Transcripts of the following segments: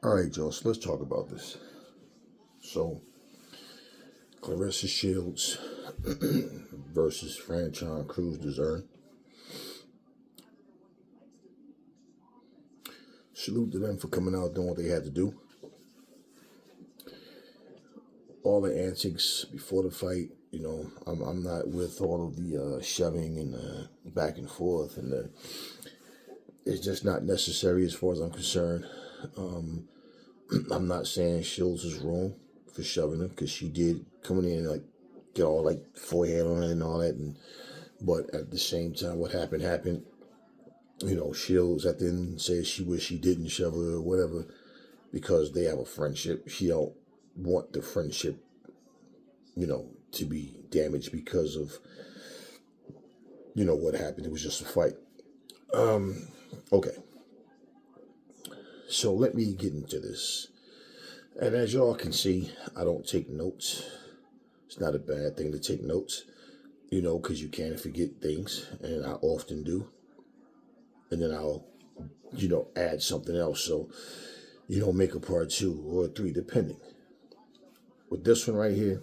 All right, Joe, so let's talk about this. So, Claressa Shields versus Franchon Crews Dezurn. Salute to them for coming out doing what they had to do. All the antics before the fight, I'm not with all of the shoving and back and forth, and it's just not necessary as far as I'm concerned. I'm not saying Shields is wrong for shoving her, because she did coming in like get all like forehead on it and all that, but at the same time, what happened. Shields at the end says she wish she didn't shove her or whatever, because they have a friendship. She don't want the friendship, to be damaged because of, what happened. It was just a fight. Okay. So let me get into this. And as y'all can see, I don't take notes. It's not a bad thing to take notes, because you can forget things, and I often do. And then I'll, add something else. So, make a part 2 or 3, depending. With this one right here,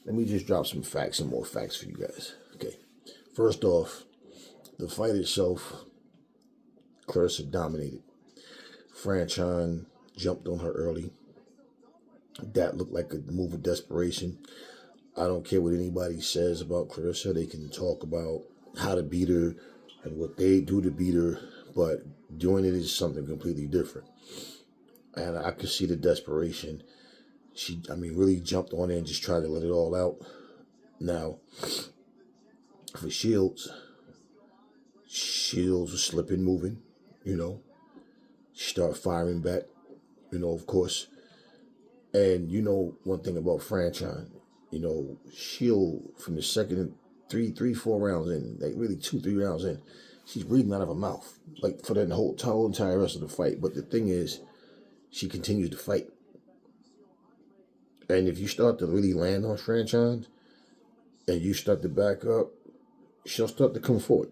let me just drop some facts and more facts for you guys. Okay. First off, the fight itself, Claressa dominated. Franchon jumped on her early. That looked like a move of desperation. I don't care what anybody says about Claressa. They can talk about how to beat her and what they do to beat her, but doing it is something completely different. And I could see the desperation. She, really jumped on it and just tried to let it all out. Now, for Shields was slipping, moving, She started firing back, of course. And one thing about Franchon, she'll, from the second, 4 rounds in, like really 2-3 rounds in, she's breathing out of her mouth, like for the whole entire rest of the fight. But the thing is, she continues to fight. And if you start to really land on Franchon and you start to back up, she'll start to come forward.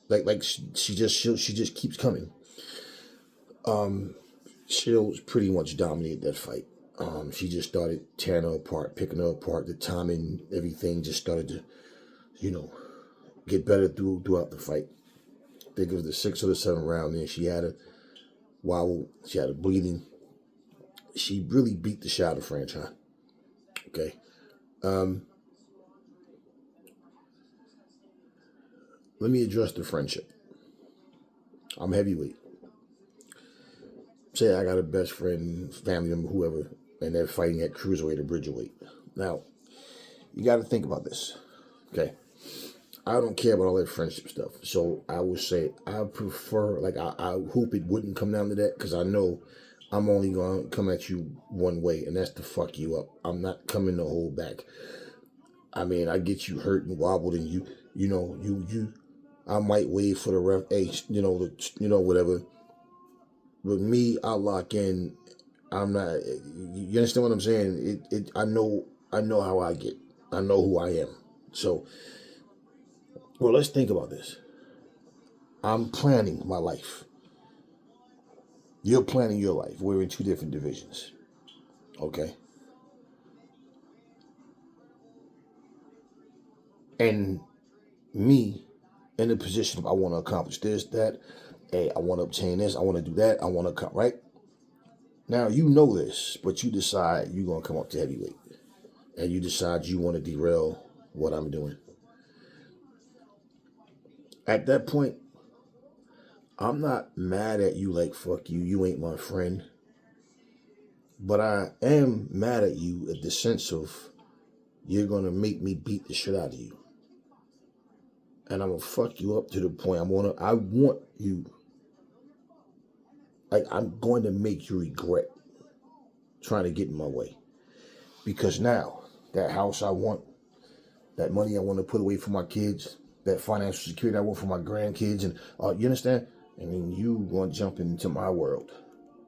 Like she just keeps coming. Shields pretty much dominated that fight. She just started tearing her apart, picking her apart. The timing, everything just started to, get better throughout the fight. I think it was the 6th or the 7th round. Then she had a wobble. She had a bleeding. She really beat the shot of Franchon. Okay. Let me address the friendship. I'm heavyweight. Say I got a best friend, family member, whoever, and they're fighting at cruiserweight or bridgerweight. Now, you got to think about this. Okay. I don't care about all that friendship stuff. So I would say I prefer, I hope it wouldn't come down to that, because I know I'm only going to come at you one way, and that's to fuck you up. I'm not coming to hold back. I get you hurt and wobbled, and you I might wait for the ref, hey, whatever. With me, I lock in. I'm not. You understand what I'm saying? I know how I get. I know who I am. So, well, let's think about this. I'm planning my life. You're planning your life. We're in 2 different divisions. Okay. And me in the position of I want to accomplish this, that. Hey, I want to obtain this. I want to do that. I want to come, right? Now, you know this, but you decide you're going to come up to heavyweight. And you decide you want to derail what I'm doing. At that point, I'm not mad at you like, fuck you, you ain't my friend. But I am mad at you at the sense of you're going to make me beat the shit out of you. And I'm going to fuck you up to the point I want you. Like, I'm going to make you regret trying to get in my way. Because now, that house I want, that money I want to put away for my kids, that financial security I want for my grandkids, and you understand? And then you want to jump into my world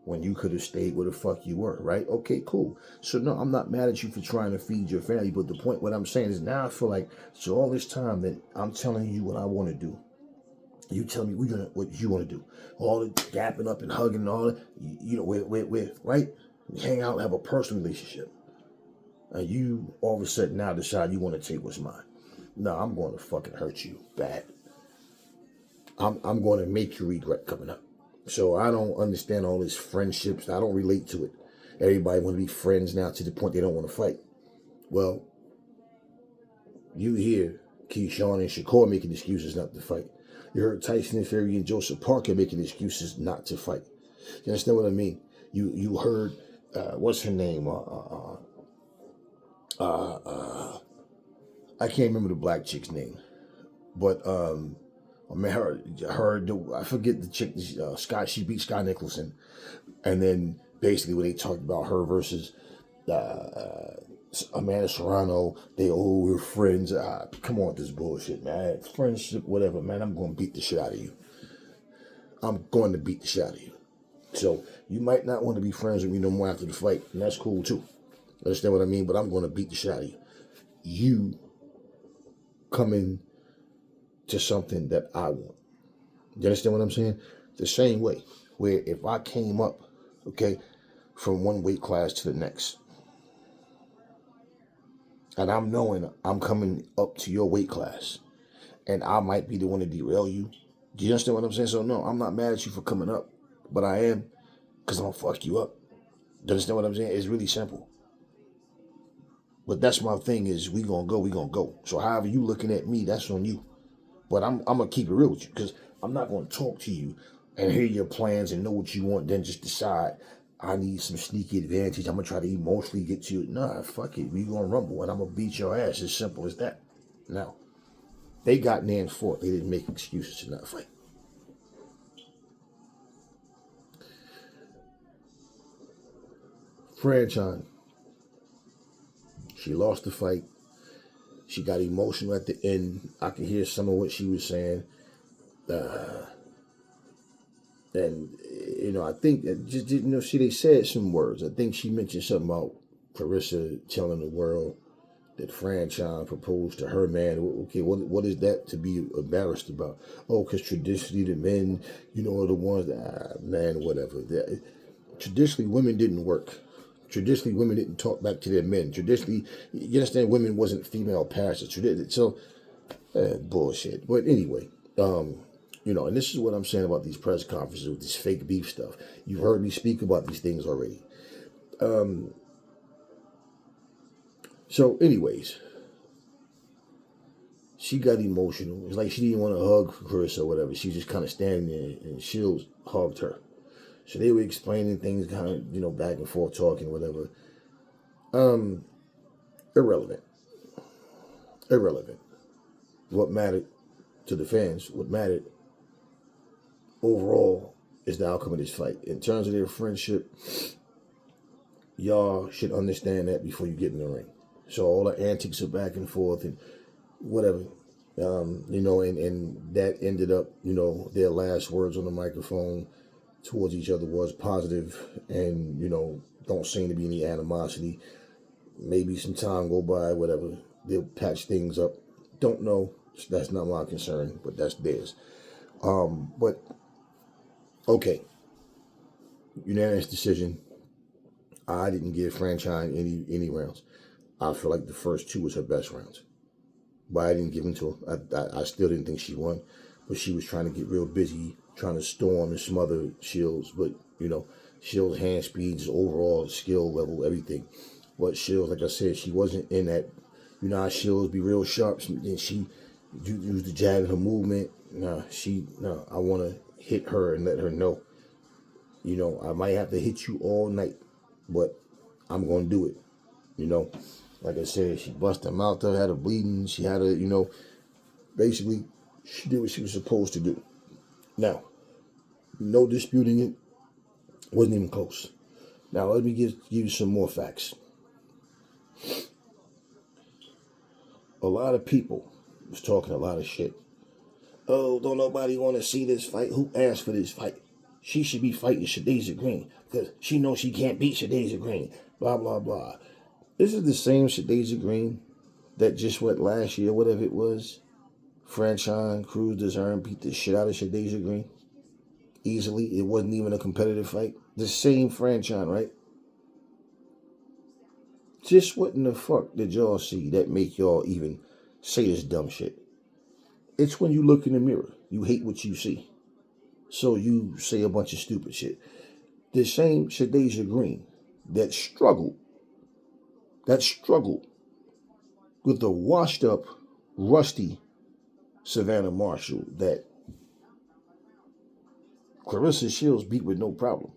when you could have stayed where the fuck you were, right? Okay, cool. So no, I'm not mad at you for trying to feed your family, but the point, what I'm saying is now I feel like, so all this time that I'm telling you what I want to do, You tell me what you want to do. All the gapping up and hugging and all that. You know, we're right? We hang out and have a personal relationship. And you all of a sudden now decide you want to take what's mine. No, I'm going to fucking hurt you bad. I'm going to make you regret coming up. So I don't understand all this friendships. I don't relate to it. Everybody want to be friends now to the point they don't want to fight. Well, you hear Keyshawn and Shakur making excuses not to fight. You heard Tyson and Fury and Joseph Parker making excuses not to fight. You understand what I mean? You heard what's her name? I can't remember the black chick's name, but I forget the chick. She beat Sky Nicholson, and then basically when they talked about her versus Amanda Serrano, we're friends. Come on with this bullshit, man. Friendship, whatever, man. I'm going to beat the shit out of you. I'm going to beat the shit out of you. So you might not want to be friends with me no more after the fight, and that's cool too. Understand what I mean? But I'm going to beat the shit out of you. You coming to something that I want. You understand what I'm saying? The same way, where if I came up, okay, from one weight class to the next, and I'm knowing I'm coming up to your weight class, and I might be the one to derail you. Do you understand what I'm saying? So no, I'm not mad at you for coming up, but I am, because I'm going to fuck you up. Do you understand what I'm saying? It's really simple. But that's my thing is we gonna go. So however you looking at me, that's on you. But I'm gonna keep it real with you, because I'm not gonna talk to you and hear your plans and know what you want, then just decide I need some sneaky advantage. I'm gonna try to emotionally get to you. Nah, fuck it. We gonna rumble and I'm gonna beat your ass. As simple as that. Now, they got in there and fought. They didn't make excuses to not fight. Franchon, she lost the fight. She got emotional at the end. I could hear some of what she was saying. And, you know, I think, just, you know, they said some words. I think she mentioned something about Claressa telling the world that Franchon proposed to her man. Okay, what is that to be embarrassed about? Oh, because traditionally the men, you know, are the ones that, man, whatever. Traditionally, women didn't work. Traditionally, women didn't talk back to their men. Traditionally, you understand, women wasn't female pastors. So, bullshit. But anyway, you know, and this is what I'm saying about these press conferences with this fake beef stuff. You've heard me speak about these things already. So anyways, she got emotional. It's like she didn't want to hug Chris or whatever. She was just kind of standing there, and Shields hugged her. So they were explaining things, kind of, you know, back and forth, talking, whatever. Irrelevant. What mattered to the fans, what mattered overall, is the outcome of this fight. In terms of their friendship, y'all should understand that before you get in the ring. So all the antics are back and forth and whatever, you know, and that ended up, you know, their last words on the microphone towards each other was positive, and, you know, don't seem to be any animosity. Maybe some time go by, whatever, they'll patch things up. Don't know. That's not my concern, but that's theirs. But okay, unanimous decision. I didn't give Franchon any rounds. I feel like the first two was her best rounds, but I didn't give them to her. I still didn't think she won, but she was trying to get real busy, trying to storm and smother Shields. But, you know, Shields' hand speeds, overall skill level, everything. But Shields, like I said, she wasn't in that. You know how Shields be real sharp, and she used the jab in her movement. I want to hit her and let her know, you know, I might have to hit you all night, but I'm going to do it. You know, like I said, she busted her mouth up, had her bleeding. She had her, you know, basically, she did what she was supposed to do. Now, no disputing it. Wasn't even close. Now, let me give you some more facts. A lot of people was talking a lot of shit. Oh, don't nobody want to see this fight? Who asked for this fight? She should be fighting Shadasia Green because she knows she can't beat Shadasia Green. Blah, blah, blah. This is the same Shadasia Green that just went last year, whatever it was, Franchon Crews Dezurn beat the shit out of Shadeja Green easily. It wasn't even a competitive fight. The same Franchon, right? Just what in the fuck did y'all see that make y'all even say this dumb shit? It's when you look in the mirror. You hate what you see. So you say a bunch of stupid shit. The same Shadeja Green that struggled with the washed up, rusty Savannah Marshall that Claressa Shields beat with no problem.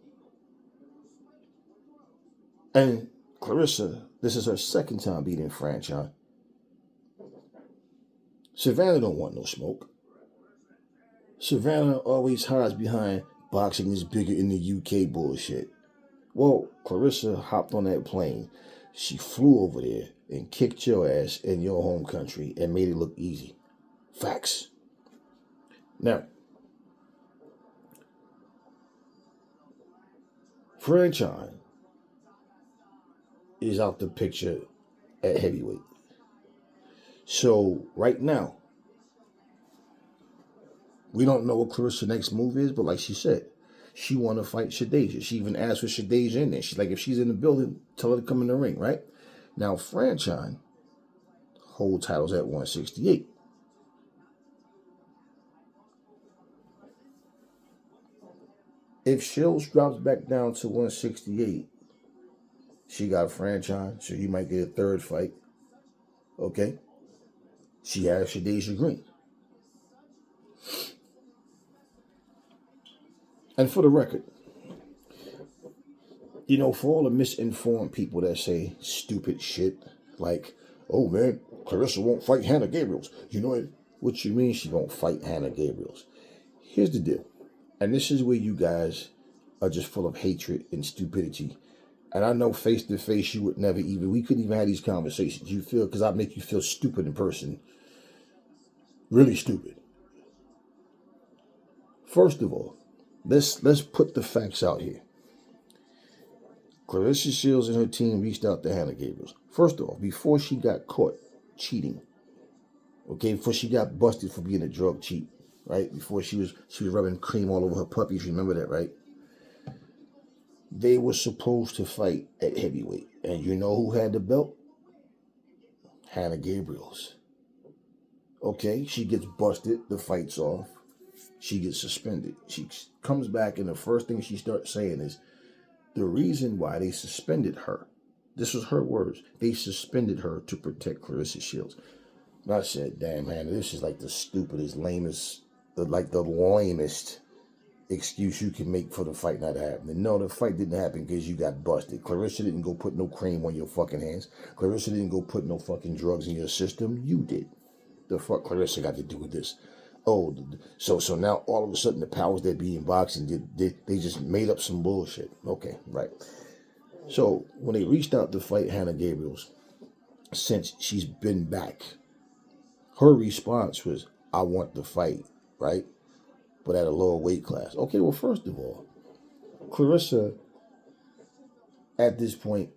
And Claressa, this is her second time beating Franchon. Savannah don't want no smoke. Savannah always hides behind boxing is bigger in the UK bullshit. Well, Claressa hopped on that plane. She flew over there and kicked your ass in your home country and made it look easy. Facts. Now, Franchon is out the picture at heavyweight. So, right now, we don't know what Claressa's next move is, but like she said, she want to fight Shadeja. She even asked for Shadeja in there. She's like, if she's in the building, tell her to come in the ring, right? Now, Franchon hold titles at 168. If Shields drops back down to 168, she got Franchon, so you might get a third fight. Okay? She has Shadeja Green. And for the record, you know, for all the misinformed people that say stupid shit, like, oh man, Claressa won't fight Hannah Gabriels. You know what you mean she won't fight Hannah Gabriels? Here's the deal. And this is where you guys are just full of hatred and stupidity. And I know face to face you would never even, we couldn't even have these conversations. You feel, because I make you feel stupid in person. Really stupid. First of all, let's put the facts out here. Claressa Shields and her team reached out to Hannah Gabriels. First of all, before she got caught cheating, okay, before she got busted for being a drug cheat, right? Before she was rubbing cream all over her puppies, remember that, right? They were supposed to fight at heavyweight. And you know who had the belt? Hannah Gabriels. Okay, she gets busted, the fight's off. She gets suspended. She comes back and the first thing she starts saying is, the reason why they suspended her, this was her words, they suspended her to protect Claressa Shields. And I said, damn, Hannah, this is like the stupidest, lamest, the lamest excuse you can make for the fight not happening. No, the fight didn't happen because you got busted. Claressa didn't go put no cream on your fucking hands. Claressa didn't go put no fucking drugs in your system. You did. The fuck Claressa got to do with this? Oh, so now all of a sudden the powers that be in boxing, they just made up some bullshit. Okay, right. So when they reached out to fight Hannah Gabriels, since she's been back, her response was, I want the fight, right? But at a lower weight class. Okay, well, first of all, Claressa, at this point,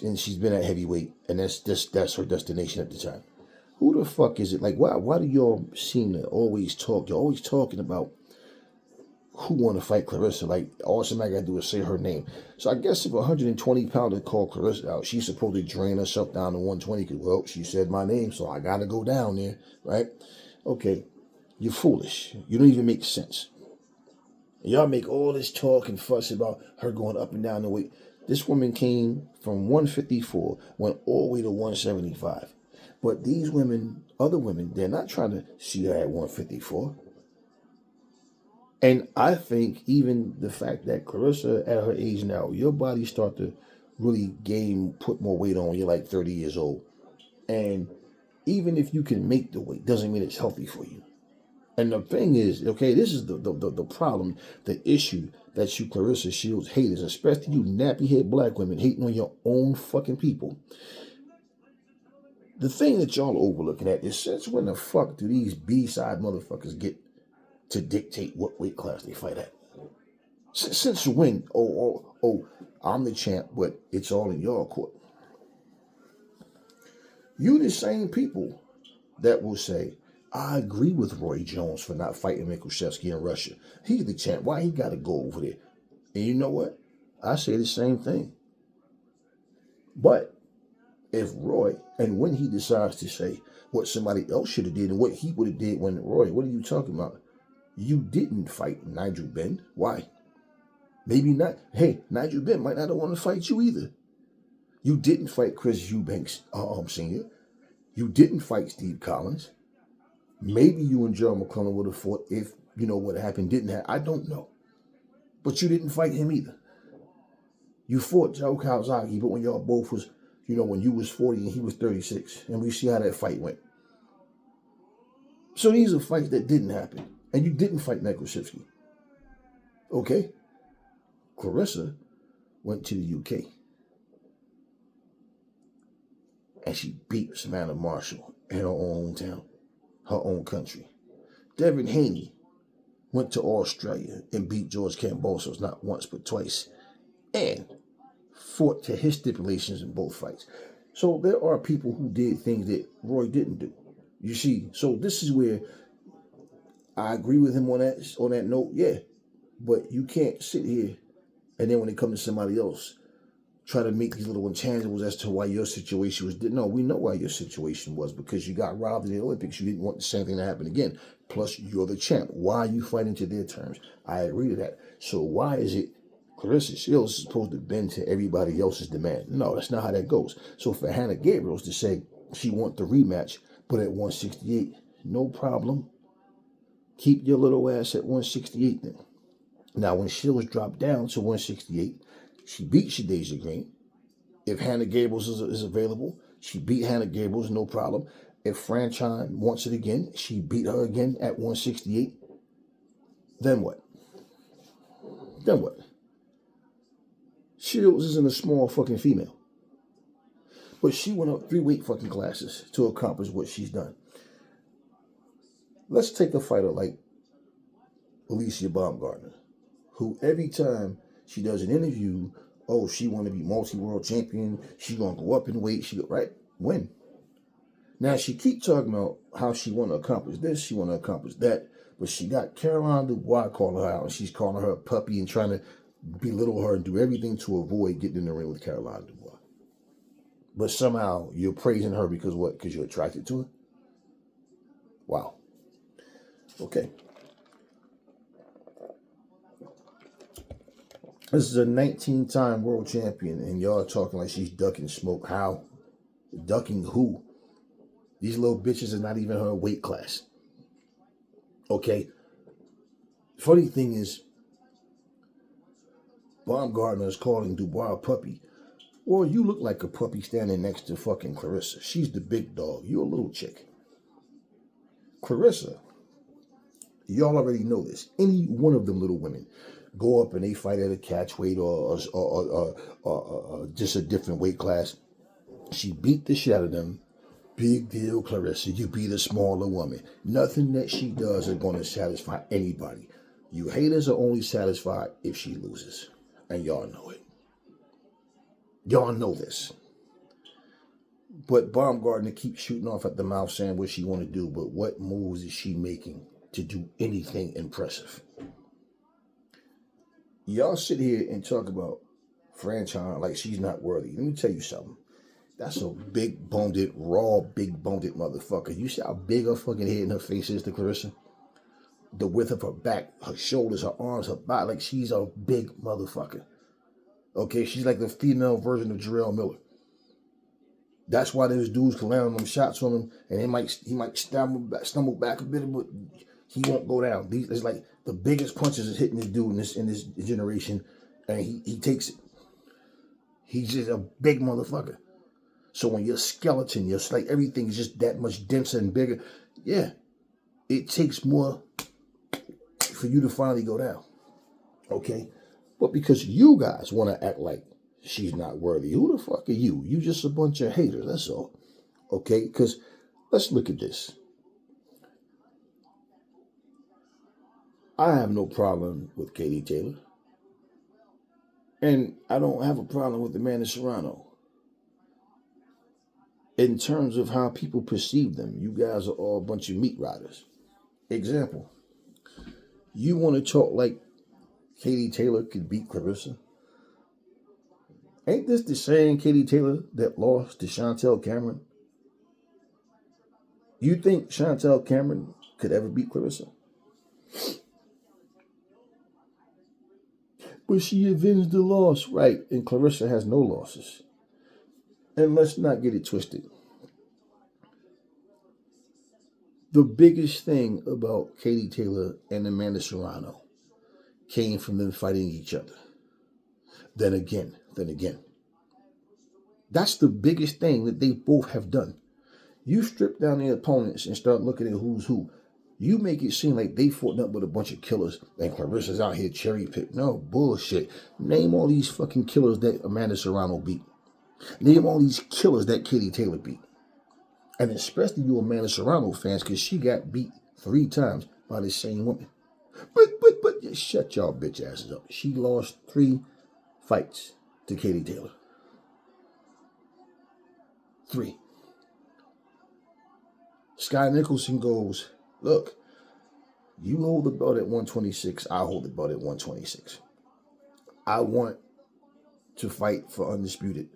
and she's been at heavyweight, and that's her destination at the time. Who the fuck is it? Like, why do y'all seem to always talk? You're always talking about who want to fight Claressa. Like, all somebody got to do is say her name. So I guess if a 120-pounder called Claressa out, she's supposed to drain herself down to 120 because, well, she said my name, so I got to go down there, right? Okay, you're foolish. You don't even make sense. Y'all make all this talk and fuss about her going up and down the weight. This woman came from 154, went all the way to 175. But these women, other women, they're not trying to see her at 154. And I think even the fact that Claressa, at her age now, your body start to really put more weight on when you're like 30 years old. And even if you can make the weight, doesn't mean it's healthy for you. And the thing is, okay, this is the problem, the issue that you Claressa Shields haters, especially you nappy-head black women hating on your own fucking people. The thing that y'all overlooking at is, since when the fuck do these B-side motherfuckers get to dictate what weight class they fight at? Since when? Oh, I'm the champ, but it's all in your court. You the same people that will say, I agree with Roy Jones for not fighting Mikushevsky in Russia. He's the champ. Why he got to go over there? And you know what? I say the same thing. But if Roy, and when he decides to say what somebody else should have did and what he would have did when Roy, what are you talking about? You didn't fight Nigel Benn. Why? Maybe not. Hey, Nigel Benn might not want to fight you either. You didn't fight Chris Eubanks, Sr. You didn't fight Steve Collins. Maybe you and Joe McClellan would have fought if, what happened didn't happen. I don't know. But you didn't fight him either. You fought Joe Calzaghe, but when y'all both was, when you was 40 and he was 36. And we see how that fight went. So these are fights that didn't happen. And you didn't fight Mikushevsky. Okay? Claressa went to the UK. And she beat Savannah Marshall in her own town, her own country. Devin Haney went to Australia and beat George Kambosos not once but twice. And fought to his stipulations in both fights. So there are people who did things that Roy didn't do. You see, so this is where I agree with him on that note, yeah. But you can't sit here and then when it comes to somebody else, try to make these little intangibles as to why your situation was. No, we know why your situation was, because you got robbed in the Olympics. You didn't want the same thing to happen again. Plus, you're the champ. Why are you fighting to their terms? I agree to that. So why is it Claressa Shields is supposed to bend to everybody else's demand? No, that's not how that goes. So for Hannah Gabriels to say she wants the rematch, but at 168, no problem. Keep your little ass at 168 then. Now, when Shields dropped down to 168, she beat Shadasia Green. If Hannah Gabriels is available, she beat Hannah Gabriels, no problem. If Franchon wants it again, she beat her again at 168. Then what? Then what? Shields isn't a small fucking female. But she went up 3 weight fucking classes to accomplish what she's done. Let's take a fighter like Alicia Baumgartner, who every time she does an interview, she want to be multi-world champion, she going to go up in weight, right? When? Now, she keep talking about how she want to accomplish this, she want to accomplish that, but she got Caroline Dubois calling her out, and she's calling her a puppy and trying to belittle her and do everything to avoid getting in the ring with Caroline Dubois. But somehow you're praising her because what? Because you're attracted to her? Wow. Okay. This is a 19-time world champion, and y'all talking like she's ducking smoke. How? Ducking who? These little bitches are not even her weight class. Okay? Funny thing is, Baumgartner is calling Dubois a puppy. Well, you look like a puppy standing next to fucking Claressa. She's the big dog. You're a little chick. Claressa, y'all already know this. Any one of them little women go up and they fight at a catch weight or just a different weight class. She beat the shit out of them. Big deal, Claressa. You beat a smaller woman. Nothing that she does is going to satisfy anybody. You haters are only satisfied if she loses. And y'all know it. Y'all know this. But Baumgartner keeps shooting off at the mouth saying what she want to do, but what moves is she making to do anything impressive? Y'all sit here and talk about Franchon like she's not worthy. Let me tell you something. That's a big-boned, raw, big-boned motherfucker. You see how big her fucking head and her face is to Claressa? The width of her back, her shoulders, her arms, her body, like she's a big motherfucker. Okay, she's like the female version of Jarrell Miller. That's why those dudes can land on them shots on him, and he might stumble back a bit, but he won't go down. It's like the biggest punches is hitting this dude in this generation, and he takes it. He's just a big motherfucker. So when your skeleton, your like everything is just that much denser and bigger, yeah, it takes more for you to finally go down. Okay? But because you guys want to act like she's not worthy, who the fuck are you? You just a bunch of haters, that's all. Okay? Because let's look at this. I have no problem with Katie Taylor. And I don't have a problem with Amanda Serrano. in terms of how people perceive them. You guys are all a bunch of meat riders. Example, you want to talk like Katie Taylor could beat Claressa? Ain't this the same Katie Taylor that lost to Chantel Cameron? You think Chantel Cameron could ever beat Claressa? But she avenged the loss, right? And Claressa has no losses. And let's not get it twisted. The biggest thing about Katie Taylor and Amanda Serrano came from them fighting each other. Then again. That's the biggest thing that they both have done. You strip down their opponents and start looking at who's who. You make it seem like they fought up with a bunch of killers and Claressa's out here cherry picked. No, bullshit. Name all these fucking killers that Amanda Serrano beat. Name all these killers that Katie Taylor beat. And especially you Amanda Serrano fans, because she got beat 3 times by the same woman. But shut y'all bitch asses up. She lost 3 fights to Katie Taylor. 3. Sky Nicholson goes, look, you hold the belt at 126, I hold the belt at 126. I want to fight for undisputed.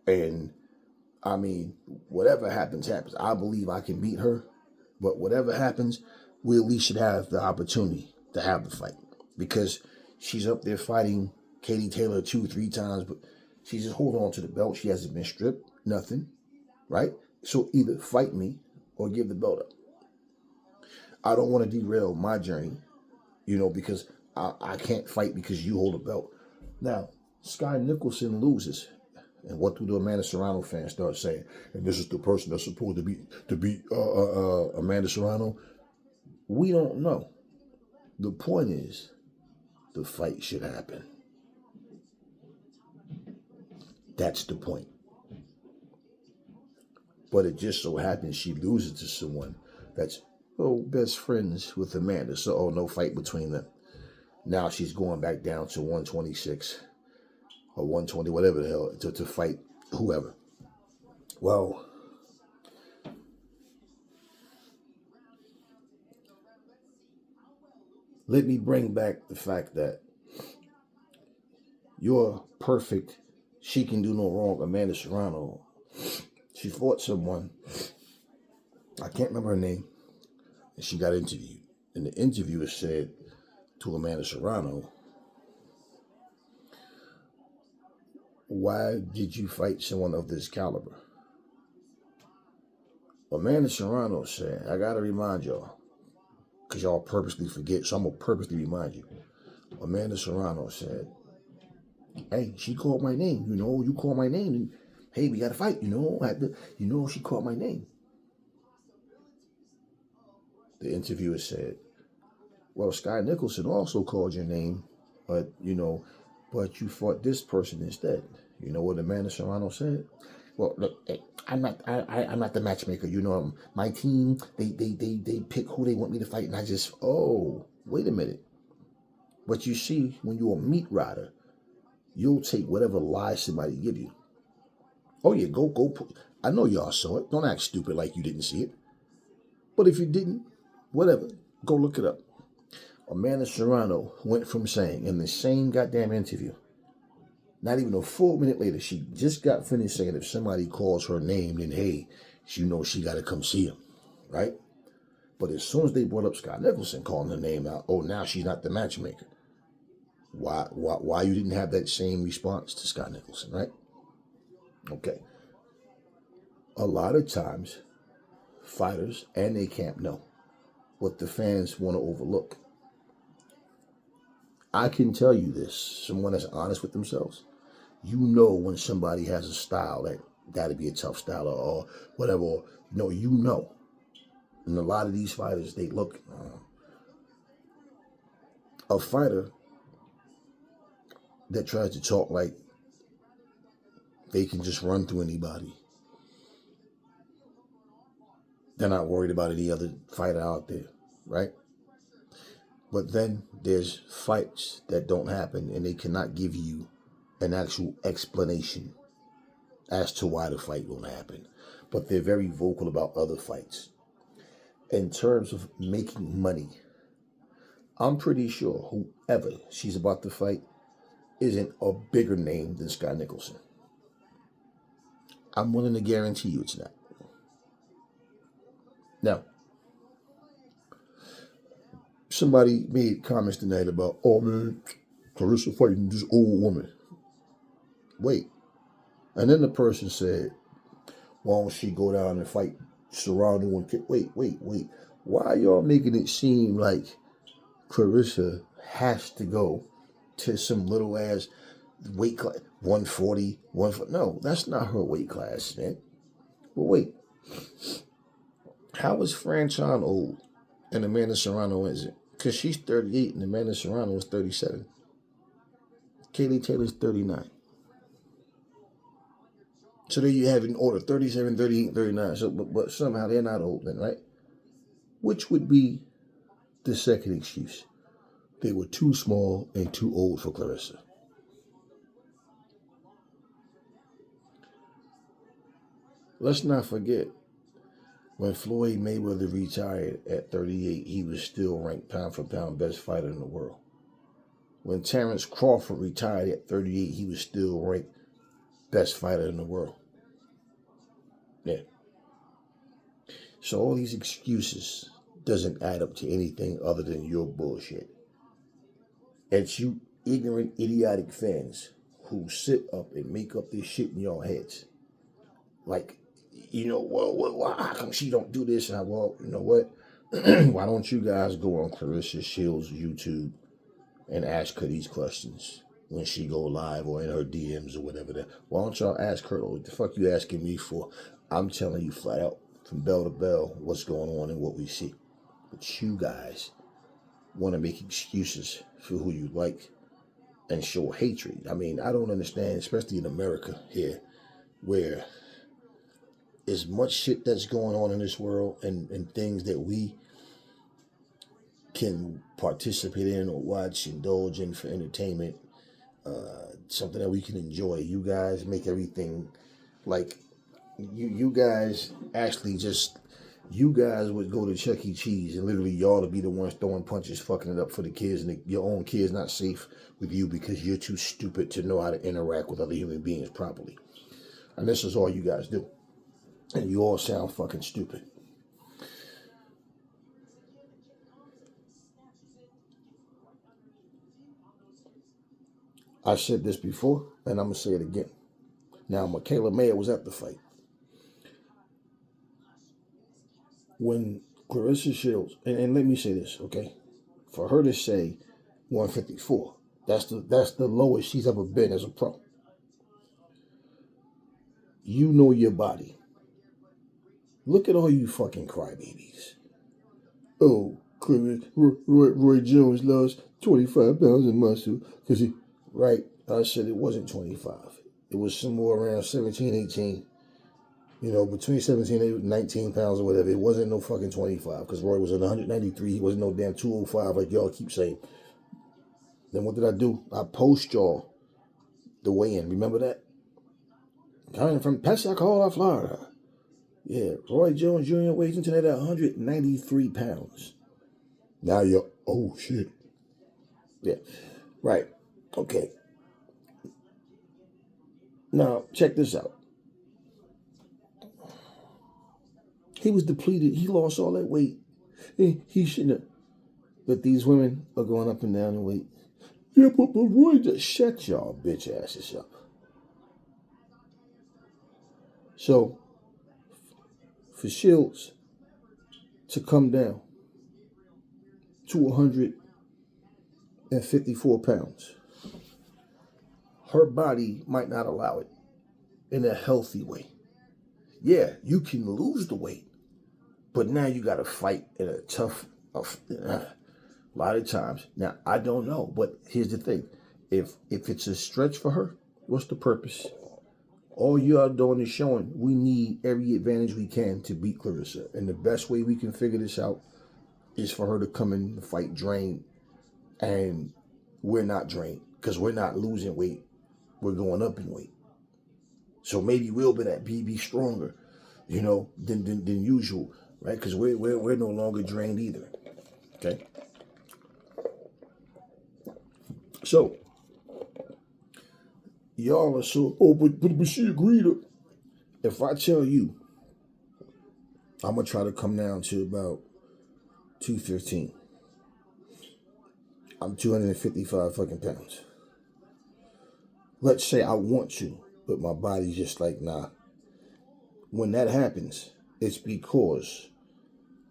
And, I mean, whatever happens, happens. I believe I can beat her. But whatever happens, we at least should have the opportunity to have the fight. Because she's up there fighting Katie Taylor 2-3 times, but she's just holding on to the belt. She hasn't been stripped, nothing, right? So either fight me or give the belt up. I don't want to derail my journey, because I can't fight because you hold a belt. Now, Sky Nicholson loses. And what do the Amanda Serrano fans start saying? And this is the person that's supposed to beat Amanda Serrano? We don't know. The point is, the fight should happen. That's the point. But it just so happens she loses to someone that's, best friends with Amanda. So, no fight between them. Now she's going back down to 126 or 120, whatever the hell, to fight whoever. Well, let me bring back the fact that you're perfect, she can do no wrong, Amanda Serrano. She fought someone, I can't remember her name, and she got interviewed. And the interviewer said to Amanda Serrano, why did you fight someone of this caliber? Amanda Serrano said, I got to remind y'all, because y'all purposely forget, so I'm going to purposely remind you. Amanda Serrano said, hey, she called my name, you called my name, and hey, we got to fight, she called my name. The interviewer said, well, Sky Nicholson also called your name, but you fought this person instead. You know what Amanda Serrano said? Well, look, hey, I'm not the matchmaker. My team, they pick who they want me to fight, and I just, wait a minute. But you see, when you're a meat rider, you'll take whatever lie somebody give you. Oh yeah, go. I know y'all saw it. Don't act stupid like you didn't see it. But if you didn't, whatever, go look it up. Amanda Serrano went from saying in the same goddamn interview, not even a full minute later, she just got finished saying if somebody calls her name, then hey, she got to come see him, right? But as soon as they brought up Sky Nicholson calling her name out, now she's not the matchmaker. Why you didn't have that same response to Sky Nicholson, right? Okay. A lot of times, fighters and they camp know what the fans want to overlook. I can tell you this, someone that's honest with themselves, when somebody has a style that'd be a tough style or whatever, you know. And a lot of these fighters, they look, a fighter that tries to talk like they can just run through anybody. They're not worried about any other fighter out there, right? But then there's fights that don't happen and they cannot give you an actual explanation as to why the fight won't happen. but they're very vocal about other fights. In terms of making money, I'm pretty sure whoever she's about to fight isn't a bigger name than Sky Nicholson. I'm willing to guarantee you it's not. Now, somebody made comments tonight about, oh man, Claressa fighting this old woman. Wait. And then the person said, why don't she go down and fight Serrano and wait. Why are y'all making it seem like Claressa has to go to some little ass weight class, 140, 140? No, that's not her weight class, man. But wait, how is Franchon old and Amanda Serrano isn't? Because she's 38 and Amanda Serrano is 37. Kaylee Taylor's 39. So there you have in order 37, 38, 39. So, but somehow they're not old then, right? Which would be the second excuse. They were too small and too old for Claressa. Let's not forget, when Floyd Mayweather retired at 38, he was still ranked pound for pound best fighter in the world. When Terrence Crawford retired at 38, he was still ranked best fighter in the world. Yeah. So all these excuses doesn't add up to anything other than your bullshit. It's you ignorant, idiotic fans who sit up and make up this shit in your heads. Like, well, how come she don't do this? And well, you know what? Why don't you guys go on Claressa Shields' YouTube and ask her these questions when she go live or in her DMs or whatever? Why don't y'all ask her, what the fuck you asking me for? I'm telling you flat out, from bell to bell, what's going on and what we see. But you guys want to make excuses for who you like and show hatred. I mean, I don't understand, especially in America here, where as much shit that's going on in this world and things that we can participate in or watch, indulge in for entertainment, something that we can enjoy. You guys make everything like you guys actually just, you guys would go to Chuck E. Cheese and literally y'all to be the ones throwing punches, fucking it up for the kids, and your own kids not safe with you because you're too stupid to know how to interact with other human beings properly. And this is all you guys do. And you all sound fucking stupid. I said this before, and I'm going to say it again. Now, Michaela Mayer was at the fight. When Claressa Shields, and let me say this, okay? For her to say 154, that's the lowest she's ever been as a pro. You know your body. Look at all you fucking crybabies. Oh, Roy Jones lost 25 pounds in muscle because he, right? I said it wasn't 25. It was somewhere around 17, 18. You know, between 17 and 19 pounds or whatever. It wasn't no fucking 25 because Roy was at 193. He wasn't no damn 205 like y'all keep saying. Then what did I do? I post y'all the weigh-in. Remember that? Coming from Pensacola, Florida. Yeah, Roy Jones Jr. weighs into that 193 pounds. Now you're, oh shit. Yeah, right. Okay. Now, check this out. He was depleted. He lost all that weight. He shouldn't have. But these women are going up and down in weight. Yeah, but Roy just shut y'all bitch asses up. So, for Shields to come down to 154 pounds, her body might not allow it in a healthy way. Yeah, you can lose the weight, but now you got to fight in a tough, a lot of times. Now, I don't know, but here's the thing. If it's a stretch for her, what's the purpose? All you are doing is showing we need every advantage we can to beat Claressa. And the best way we can figure this out is for her to come in and fight drained. And we're not drained because we're not losing weight. We're going up in weight. So maybe we'll be stronger. than usual, right? Because we're no longer drained either. Okay. So y'all are so but she agreed. If I tell you, I'm gonna try to come down to about 215. I'm 255 fucking pounds. Let's say I want to, but my body's just like, nah. When that happens, it's because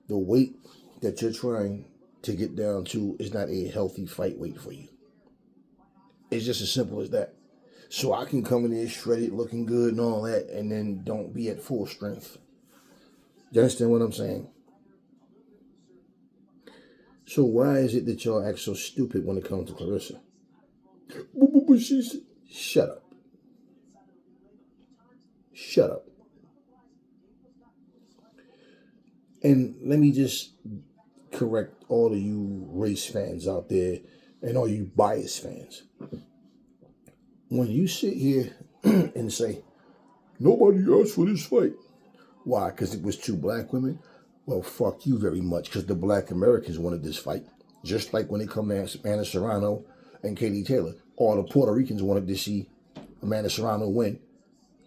the weight that you're trying to get down to is not a healthy fight weight for you. It's just as simple as that. So I can come in there shredded, looking good and all that, and then don't be at full strength. You understand what I'm saying? So why is it that y'all act so stupid when it comes to Claressa? But she's... Shut up. Shut up. And let me just correct all of you race fans out there and all you bias fans. When you sit here and say, nobody asked for this fight. Why? Because it was two black women? Well, fuck you very much, because the black Americans wanted this fight. Just like when it come to Amanda Serrano and Katie Taylor. All the Puerto Ricans wanted to see Amanda Serrano win,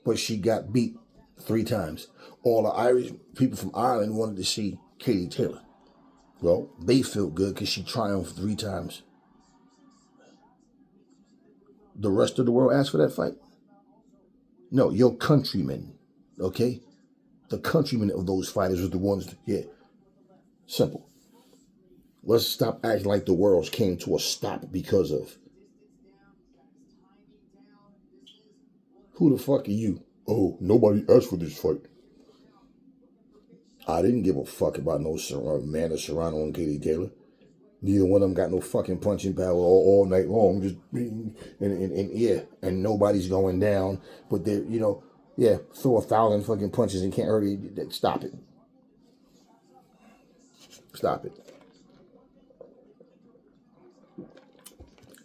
but she got beat 3 times. All the Irish people from Ireland wanted to see Katie Taylor. Well, they felt good because she triumphed 3 times. The rest of the world asked for that fight? No, your countrymen, okay? The countrymen of those fighters were the ones, yeah. Simple. Let's stop acting like the world came to a stop because of. Who the fuck are you? Oh, nobody asked for this fight. I didn't give a fuck about no Amanda Serrano and Katie Taylor. Neither one of them got no fucking punching power all night long. Just and nobody's going down. But they're, throw 1,000 fucking punches and can't hurt it. Stop it. Stop it.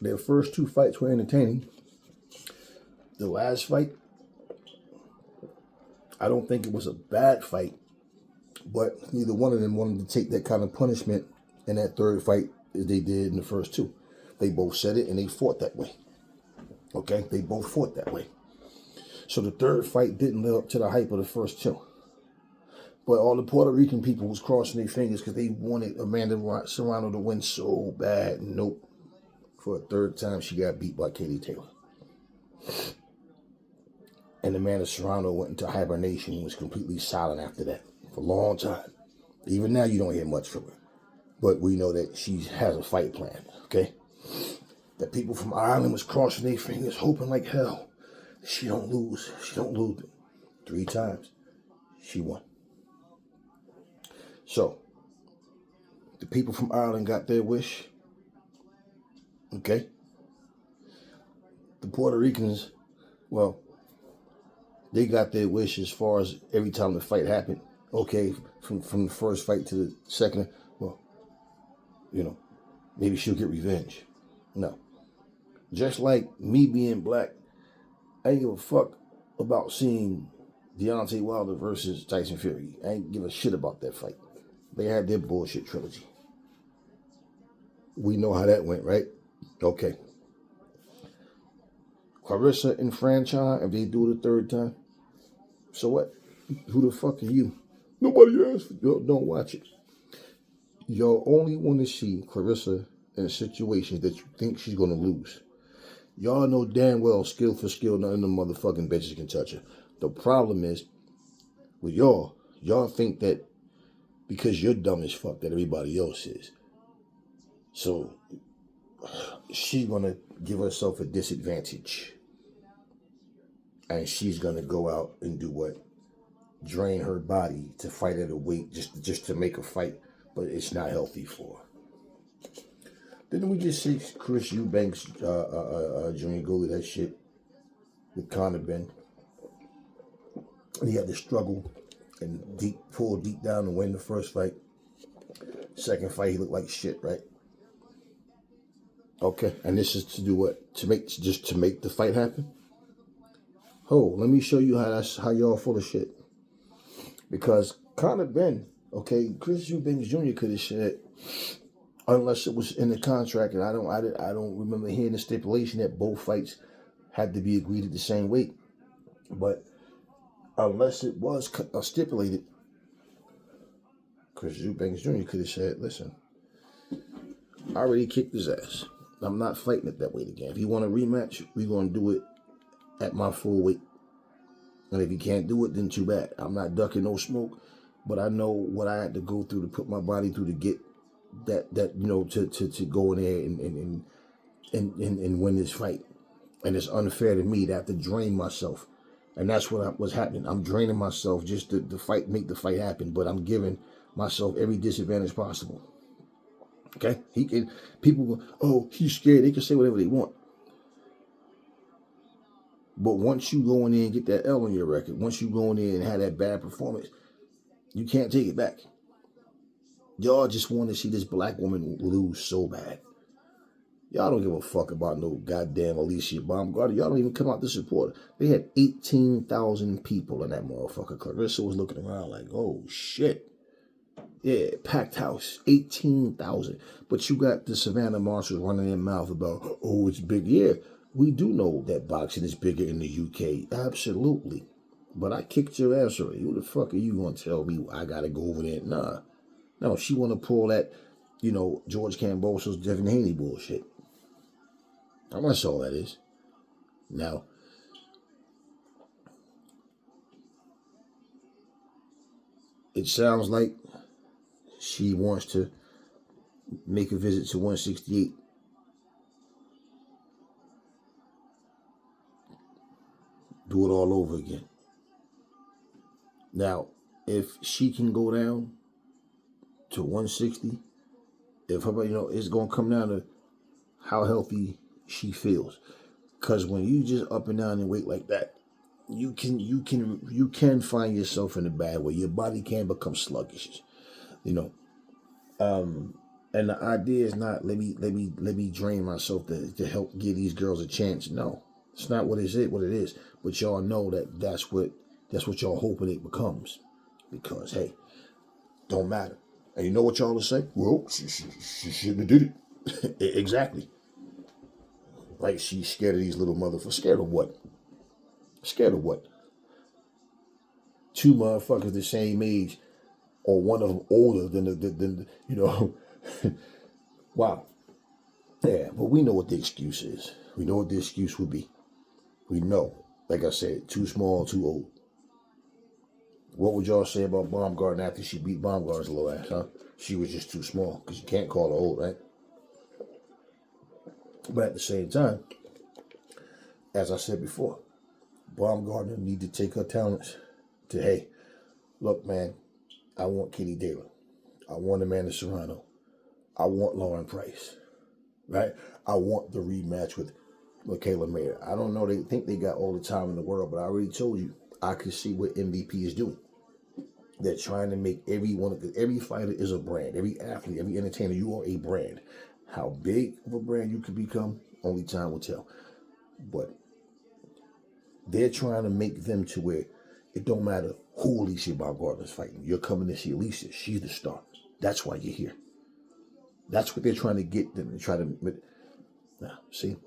Their first 2 fights were entertaining. The last fight, I don't think it was a bad fight, but neither one of them wanted to take that kind of punishment in that third fight as they did in the first 2. They both said it and they fought that way. Okay? They both fought that way. So the third fight didn't live up to the hype of the first 2. But all the Puerto Rican people was crossing their fingers because they wanted Amanda Serrano to win so bad. Nope. For a third time, she got beat by Katie Taylor. And Amanda Serrano went into hibernation and was completely silent after that for a long time. Even now, you don't hear much from her. But we know that she has a fight plan, okay? The people from Ireland was crossing their fingers, hoping like hell she don't lose. She don't lose. 3 times, she won. So, the people from Ireland got their wish, okay? The Puerto Ricans, well, they got their wish as far as every time the fight happened. Okay, from the first fight to the second, well, maybe she'll get revenge. No. Just like me being black, I ain't give a fuck about seeing Deontay Wilder versus Tyson Fury. I ain't give a shit about that fight. They had their bullshit trilogy. We know how that went, right? Okay. Claressa and Franchon, if they do it a third time, so what? Who the fuck are you? Nobody asked for it. Don't watch it. Y'all only want to see Claressa in situations that you think she's going to lose. Y'all know damn well, skill for skill, none of them motherfucking bitches can touch her. The problem is, with y'all think that because you're dumb as fuck that everybody else is. So, she's going to give herself a disadvantage. And she's going to go out and do what? Drain her body to fight at a weight just to make a fight. But it's not healthy for her. Didn't we just see Chris Eubanks Jr. go with that shit with Conor Ben? And he had to struggle and pull deep down to win the first fight. Second fight, he looked like shit, right? Okay, and this is to do what? To make the fight happen? Oh, let me show you how y'all full of shit. Because Conor Ben, okay, Chris Eubanks Jr. could have said, unless it was in the contract, and I don't remember hearing the stipulation that both fights had to be agreed at the same weight. But unless it was stipulated, Chris Eubanks Jr. could have said, listen, I already kicked his ass. I'm not fighting at that weight again. If you want a rematch, we're going to do it at my full weight. And if you can't do it, then too bad. I'm not ducking no smoke, but I know what I had to go through to put my body through to get that to go in there and win this fight. And it's unfair to me to have to drain myself. And that's what was happening. I'm draining myself just to make the fight happen, but I'm giving myself every disadvantage possible. Okay? People go, oh, he's scared. They can say whatever they want. But once you go in there and get that L on your record, once you go in there and have that bad performance, you can't take it back. Y'all just want to see this black woman lose so bad. Y'all don't give a fuck about no goddamn Alicia Baumgartner. Y'all don't even come out to support her. They had 18,000 people in that motherfucker. Claressa was looking around like, oh shit. Yeah, packed house, 18,000. But you got the Savannah Marshalls running their mouth about, oh, it's big. Yeah, we do know that boxing is bigger in the UK. Absolutely. But I kicked your ass already. Who the fuck are you going to tell me I got to go over there? Nah. No, she want to pull that, George Kambosos, Devin Haney bullshit. That's all that is. Now, it sounds like she wants to make a visit to 168. Do it all over again. Now, if she can go down to 160, if her, it's going to come down to how healthy she feels. Because when you just up and down in weight like that, you can find yourself in a bad way. Your body can become sluggish. And the idea is not let me drain myself to help give these girls a chance. No, it's not what it is. But y'all know that's what y'all hoping it becomes, because hey, don't matter. And you know what y'all will say? Well, she shouldn't have did it. Exactly. Like she's scared of these little motherfuckers. Scared of what? Scared of what? Two motherfuckers the same age, or one of them older than Wow. Yeah, but we know what the excuse is. We know what the excuse would be. We know. Like I said, too small, too old. What would y'all say about Baumgartner after she beat Baumgartner's little ass, huh? She was just too small, because you can't call her old, right? But at the same time, as I said before, Baumgartner need to take her talents to, hey, look, man, I want Kitty Taylor. I want Amanda Serrano. I want Lauren Price, right? I want the rematch with Michaela Mayer. I don't know, they think they got all the time in the world, but I already told you, I can see what MVP is doing. They're trying to make every fighter is a brand. Every athlete, every entertainer, you are a brand. How big of a brand you can become, only time will tell. But they're trying to make them to where it don't matter who Alicia Baumgartner is fighting. You're coming to see Alicia. She's the star. That's why you're here. That's what they're trying to get them to try to. Now, see,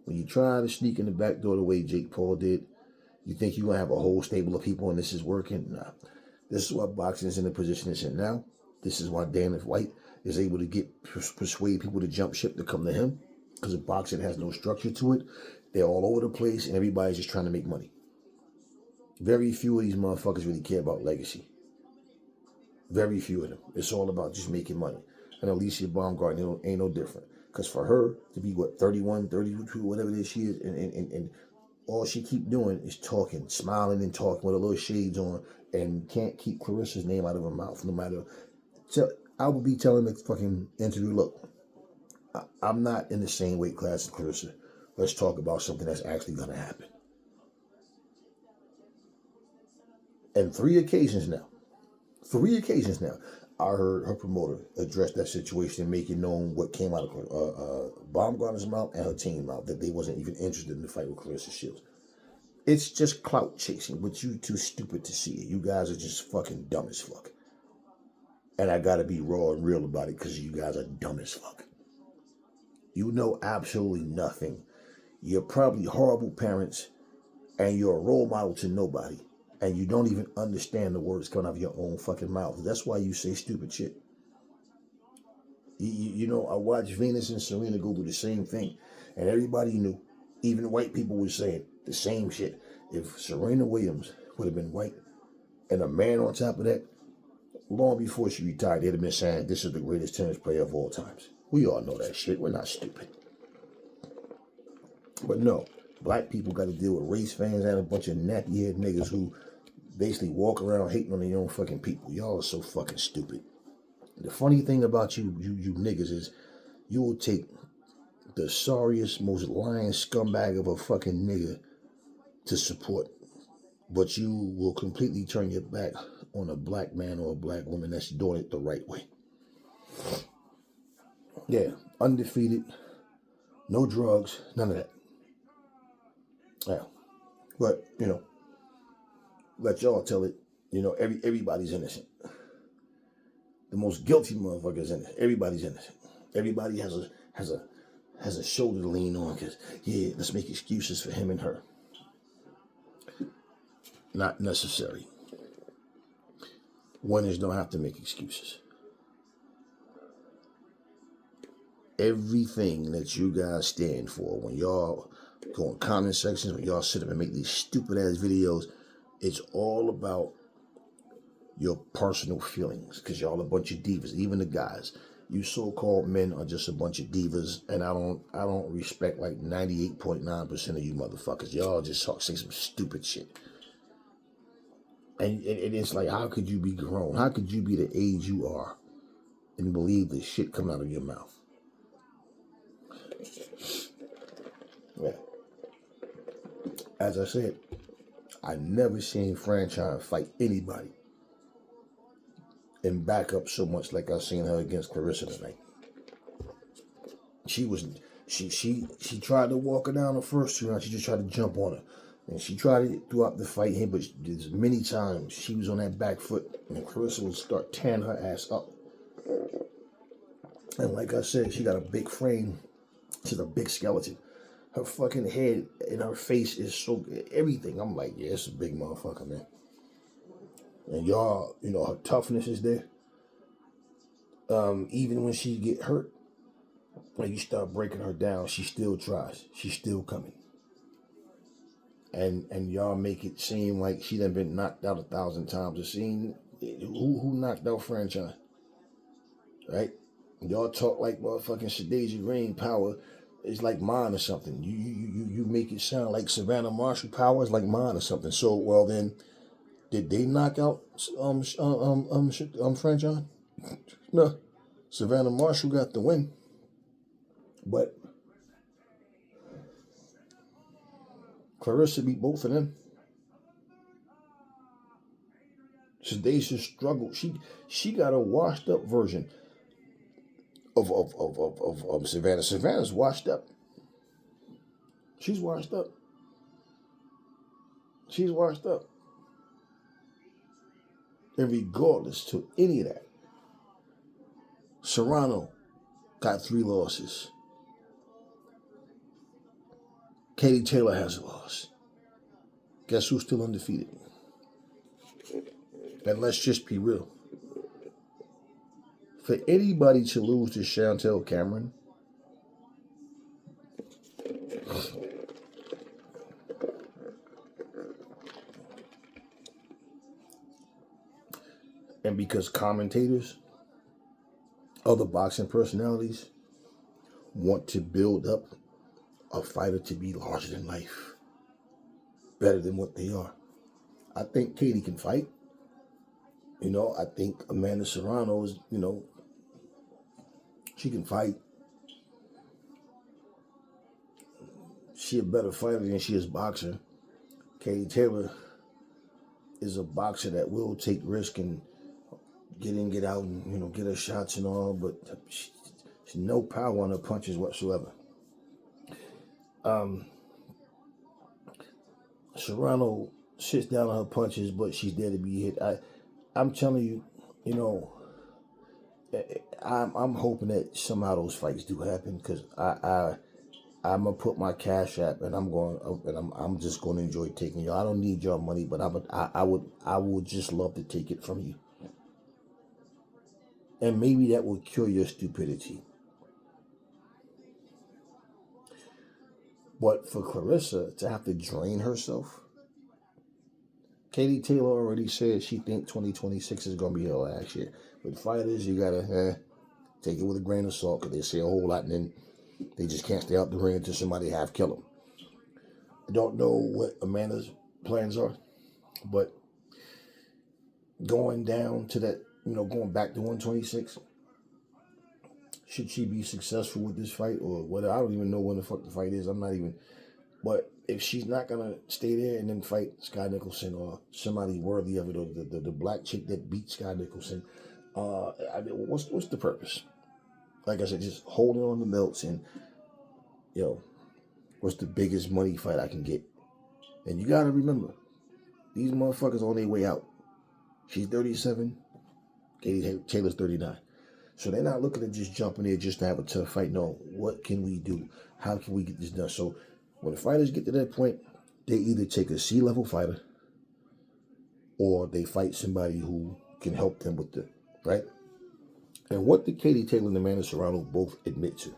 when you try to sneak in the back door the way Jake Paul did, you think you're going to have a whole stable of people and this is working? Nah. This is why boxing is in the position it's in now. This is why Dana White is able to persuade people to jump ship to come to him. Because if boxing has no structure to it, they're all over the place and everybody's just trying to make money. Very few of these motherfuckers really care about legacy. Very few of them. It's all about just making money. And Alicia Baumgartner ain't no different. Because for her to be, 31, 32, whatever it is she is, and all she keep doing is talking, smiling and talking with her little shades on, and can't keep Claressa's name out of her mouth, no matter. I would be telling the fucking interview, look, I'm not in the same weight class as Claressa. Let's talk about something that's actually going to happen. And 3 occasions now, I heard her promoter address that situation and make it known what came out of Baumgartner's mouth and her team's mouth, that they wasn't even interested in the fight with Claressa Shields. It's just clout chasing, but you too stupid to see it. You guys are just fucking dumb as fuck. And I gotta be raw and real about it because you guys are dumb as fuck. You know absolutely nothing. You're probably horrible parents and you're a role model to nobody. And you don't even understand the words coming out of your own fucking mouth. That's why you say stupid shit. You know, I watched Venus and Serena go through the same thing. And everybody knew, even white people were saying the same shit. If Serena Williams would have been white and a man on top of that, long before she retired, they'd have been saying this is the greatest tennis player of all times. We all know that shit. We're not stupid. But no, black people got to deal with race fans and a bunch of nappy-head niggas who basically walk around hating on their own fucking people. Y'all are so fucking stupid. The funny thing about you niggas is you will take the sorriest, most lying scumbag of a fucking nigga to support, but you will completely turn your back on a black man or a black woman that's doing it the right way. Yeah, undefeated, no drugs, none of that. Yeah, but you know, let y'all tell it. You know, everybody's innocent. The most guilty motherfuckers innocent. Everybody's innocent. Everybody has a shoulder to lean on because yeah, let's make excuses for him and her. Not necessary. Winners don't have to make excuses. Everything that you guys stand for, when y'all go in comment sections, when y'all sit up and make these stupid ass videos, it's all about your personal feelings, because y'all a bunch of divas. Even the guys, you so-called men are just a bunch of divas, and I don't respect like 98.9% of you motherfuckers. Y'all just say some stupid shit. And it's like, how could you be grown? How could you be the age you are and believe the shit coming out of your mouth? Yeah. As I said, I never seen Franchon fight anybody and back up so much like I seen her against Claressa tonight. She tried to walk her down the first 2 rounds. She just tried to jump on her. And she tried it throughout the fight here, but there's many times she was on that back foot and Claressa would start tearing her ass up. And like I said, she got a big frame. She's a big skeleton. Her fucking head and her face is so everything. I'm like, yeah, it's a big motherfucker, man. And y'all, you know, her toughness is there. Even when she get hurt, when you start breaking her down, she still tries. She's still coming. And y'all make it seem like she done been knocked out 1,000 times. The scene, who knocked out Franchon, right? Y'all talk like motherfucking Shadeja Green power is like mine or something. You make it sound like Savannah Marshall power is like mine or something. So well then, did they knock out Franchon? No, Savannah Marshall got the win, but Claressa beat both of them. Shadeja struggled. She got a washed up version of Savannah. Savannah's washed up. She's washed up. She's washed up. And regardless to any of that, Serrano got 3 losses. Katie Taylor has a loss. Guess who's still undefeated? And let's just be real. For anybody to lose to Chantel Cameron, and because commentators, other boxing personalities want to build up a fighter to be larger than life, better than what they are. I think Katie can fight. You know, I think Amanda Serrano is, you know, she can fight. She a better fighter than she is boxer. Katie Taylor is a boxer that will take risk and get in, get out, and, you know, get her shots and all, but she's no power on her punches whatsoever. Serrano sits down on her punches, but she's there to be hit. I'm telling you, you know, I'm hoping that somehow those fights do happen, because I'm gonna put my cash app, and I'm just gonna enjoy taking y'all. I don't need your money, but I would just love to take it from you, and maybe that will cure your stupidity. But for Claressa to have to drain herself, Katie Taylor already said she thinks 2026 is gonna be her last year. With fighters, you gotta take it with a grain of salt, because they say a whole lot, and then they just can't stay out the ring until somebody half kill them. I don't know what Amanda's plans are, but going down to that, going back to 126, should she be successful with this fight or whatever? I don't even know when the fuck the fight is. I'm not even. But if she's not gonna stay there and then fight Sky Nicholson or somebody worthy of it, or the black chick that beat Sky Nicholson, I mean, what's the purpose? Like I said, just holding on the belts, and what's the biggest money fight I can get? And you gotta remember, these motherfuckers on their way out. She's 37, Katie Taylor's 39. So they're not looking to just jump in there just to have a tough fight. No, what can we do? How can we get this done? So when the fighters get to that point, they either take a C-level fighter, or they fight somebody who can help them with the, right? And what did Katie Taylor and Amanda Serrano both admit to?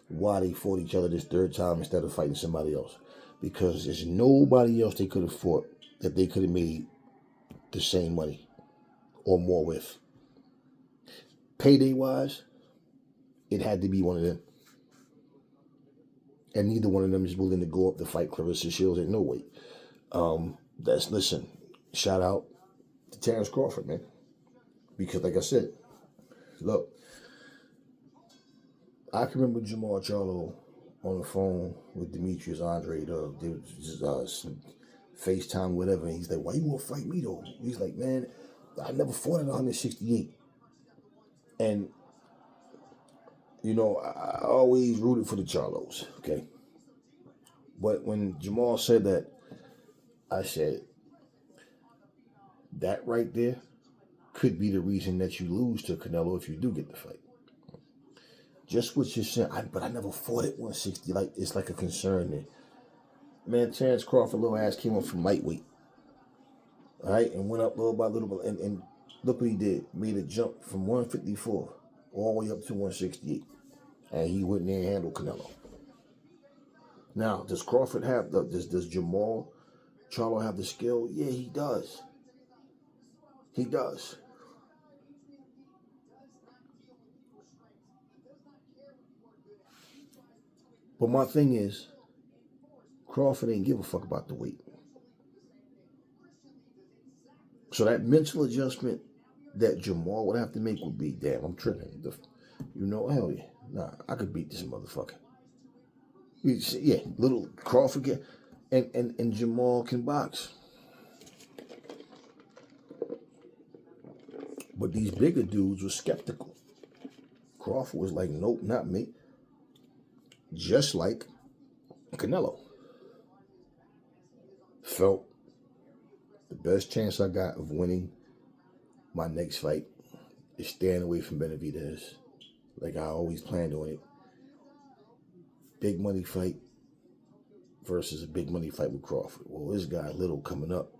Why they fought each other this third time instead of fighting somebody else? Because there's nobody else they could have fought that they could have made the same money or more with. Payday-wise, it had to be one of them. And neither one of them is willing to go up to fight Claressa Shields at no weight. Listen, shout out to Terrence Crawford, man. Because like I said, look, I can remember Jamal Charlo on the phone with Demetrius Andre, some FaceTime, whatever, and he's like, why you want to fight me though? He's like, man, I never fought at 168. And, I always rooted for the Charlos, okay? But when Jamal said that, I said, that right there could be the reason that you lose to Canelo if you do get the fight. Just what you're saying, but I never fought at 160. Like, it's like a concern there. Man, Terrence Crawford, little ass, came up from lightweight. All right, and went up little by little, and look what he did. Made a jump from 154 all the way up to 168. And he went in there and handled Canelo. Now, does Crawford have does Jamal Charlo have the skill? Yeah, he does. He does. But my thing is, Crawford ain't give a fuck about the weight. So that mental adjustment that Jamal would have to make would be, damn, I'm tripping. Hell yeah. Nah, I could beat this motherfucker. Yeah, little Crawford and Jamal can box. But these bigger dudes were skeptical. Crawford was like, nope, not me. Just like Canelo. Felt the best chance I got of winning my next fight is staying away from Benavidez. Like I always planned on it. Big money fight versus a big money fight with Crawford. Well, this guy Little coming up.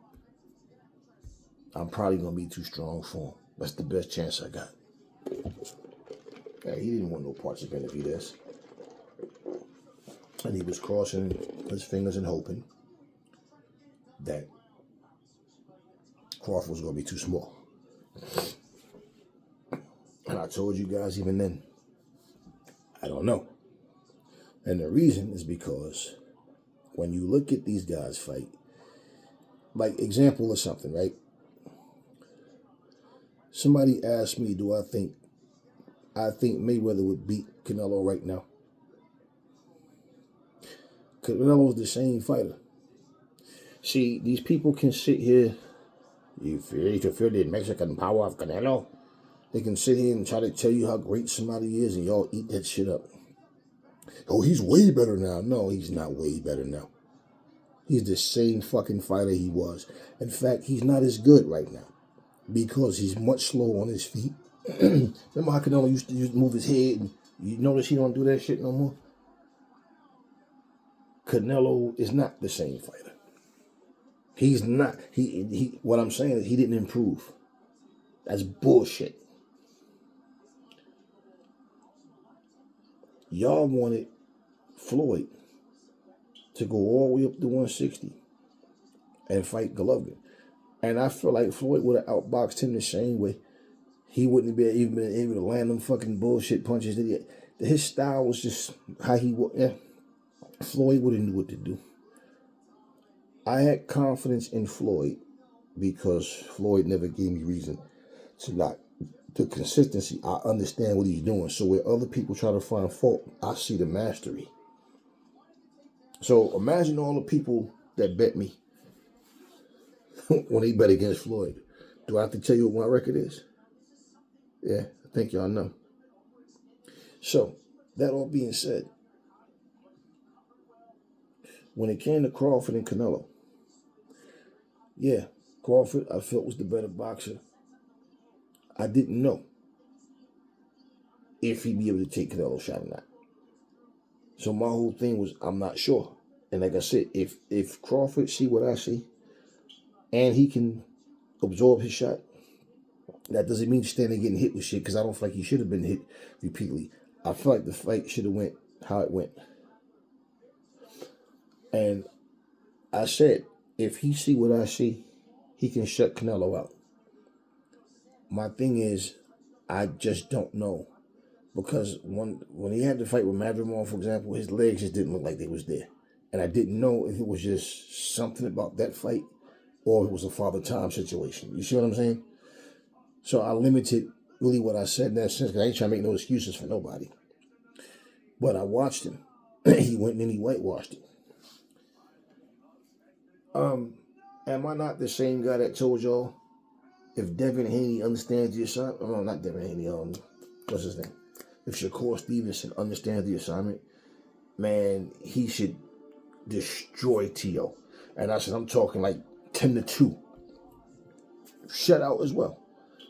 I'm probably going to be too strong for him. That's the best chance I got. Hey, he didn't want no parts of Benavidez. And he was crossing his fingers and hoping that Crawford was going to be too small. And I told you guys even then, I don't know. And the reason is because when you look at these guys fight, like example of something, right? Somebody asked me, do I think Mayweather would beat Canelo right now? Canelo's the same fighter. See, these people can sit here, you can feel the Mexican power of Canelo? They can sit here and try to tell you how great somebody is and y'all eat that shit up. Oh, he's way better now. No, he's not way better now. He's the same fucking fighter he was. In fact, he's not as good right now because he's much slower on his feet. Remember how Canelo used to move his head, and you notice he don't do that shit no more? Canelo is not the same fighter. He's not. He. What I'm saying is he didn't improve. That's bullshit. Y'all wanted Floyd to go all the way up to 160 and fight Golovkin. And I feel like Floyd would have outboxed him the same way. He wouldn't be even been able to land them fucking bullshit punches. His style was just how he would. Yeah, Floyd would have knew what to do. I had confidence in Floyd because Floyd never gave me reason to not. The consistency, I understand what he's doing. So where other people try to find fault, I see the mastery. So imagine all the people that bet me when they bet against Floyd. Do I have to tell you what my record is? Yeah, I think y'all know. So, that all being said, when it came to Crawford and Canelo, yeah, Crawford I felt was the better boxer. I didn't know if he'd be able to take Canelo's shot or not. So my whole thing was, I'm not sure. And like I said, if Crawford see what I see, and he can absorb his shot, that doesn't mean standing getting hit with shit, because I don't feel like he should have been hit repeatedly. I feel like the fight should have went how it went. And I said, if he see what I see, he can shut Canelo out. My thing is, I just don't know. Because when he had to fight with Madrimov, for example, his legs just didn't look like they was there. And I didn't know if it was just something about that fight or if it was a Father Time situation. You see what I'm saying? So I limited really what I said in that sense, because I ain't trying to make no excuses for nobody. But I watched him. He went and he whitewashed him. Am I not the same guy that told y'all if Devin Haney understands the assignment? Oh, no, not Devin Haney. What's his name? If Shakur Stevenson understands the assignment, man, he should destroy T.O. And I said, I'm talking like 10-2. Shutout as well.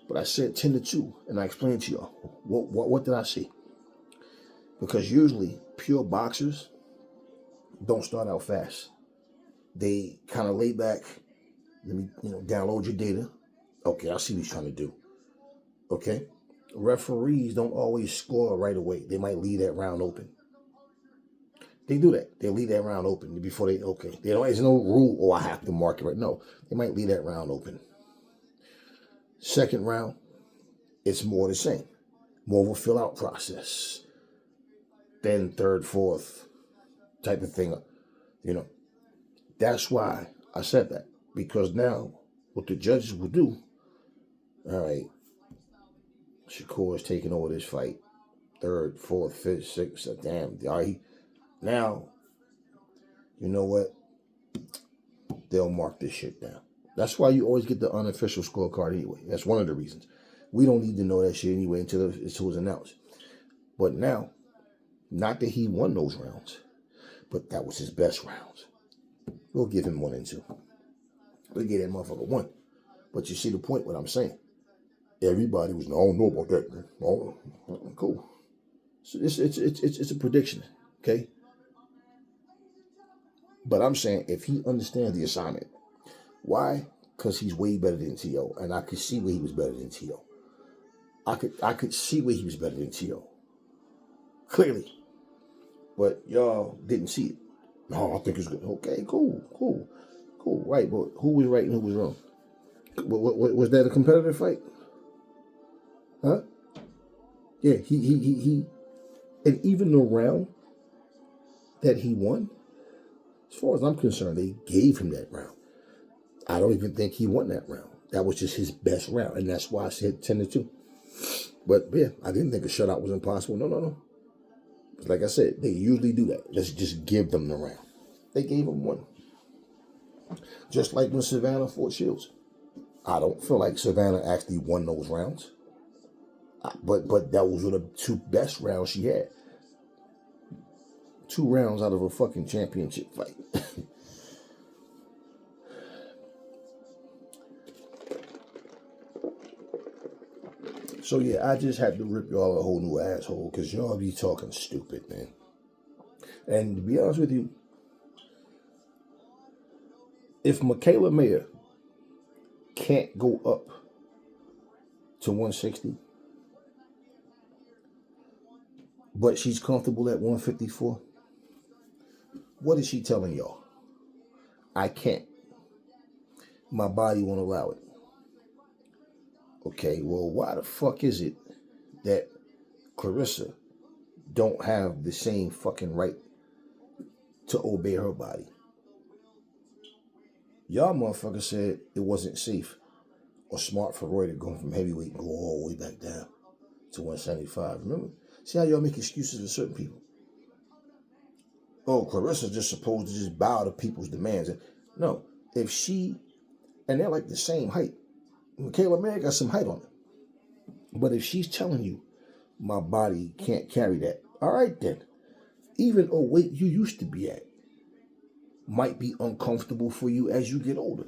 But I said 10-2, and I explained to y'all what did I see? Because usually pure boxers don't start out fast. They kind of lay back. Let me download your data. Okay, I see what he's trying to do. Okay, referees don't always score right away. They might leave that round open. They do that. They leave that round open before they. Okay, there's no rule. Oh, I have to mark it right. No, they might leave that round open. Second round, it's more the same. More of a fill-out process. Then third, fourth type of thing. That's why I said that. Because now, what the judges will do, all right, Shakur is taking over this fight. Third, fourth, fifth, sixth, damn. All right, now, you know what? They'll mark this shit down. That's why you always get the unofficial scorecard anyway. That's one of the reasons. We don't need to know that shit anyway until it's announced. But now, not that he won those rounds, but that was his best rounds. We'll give him 1 and 2. We'll give that motherfucker 1. But you see the point, what I'm saying. Everybody was, I don't know about that, man. Oh, cool. So it's a prediction, okay? But I'm saying, if he understands the assignment, why? Because he's way better than T.O. And I could see where he was better than T.O. I could see where he was better than T.O. Clearly. But y'all didn't see it. No, I think it's good. Okay, cool. Right, but who was right and who was wrong? Was that a competitive fight? Huh? Yeah, he and even the round that he won, as far as I'm concerned, they gave him that round. I don't even think he won that round. That was just his best round, and that's why I said 10-2. But yeah, I didn't think a shutout was impossible. No. Like I said, they usually do that. Let's just give them the round. They gave him 1. Just like when Savannah fought Shields. I don't feel like Savannah actually won those rounds. But that was one of the 2 best rounds she had. 2 rounds out of a fucking championship fight. So yeah, I just had to rip y'all a whole new asshole because y'all be talking stupid, man. And to be honest with you, if Michaela Mayer can't go up to 160, but she's comfortable at 154, what is she telling y'all? I can't. My body won't allow it. Okay, well, why the fuck is it that Claressa don't have the same fucking right to obey her body? Y'all motherfuckers said it wasn't safe or smart for Roy to go from heavyweight and go all the way back down to 175. Remember? See how y'all make excuses for certain people? Oh, Claressa's just supposed to just bow to people's demands. No, if she, and they're like the same height. Michaela Mayer got some height on her. But if she's telling you, my body can't carry that, all right then. Even a weight you used to be at might be uncomfortable for you as you get older.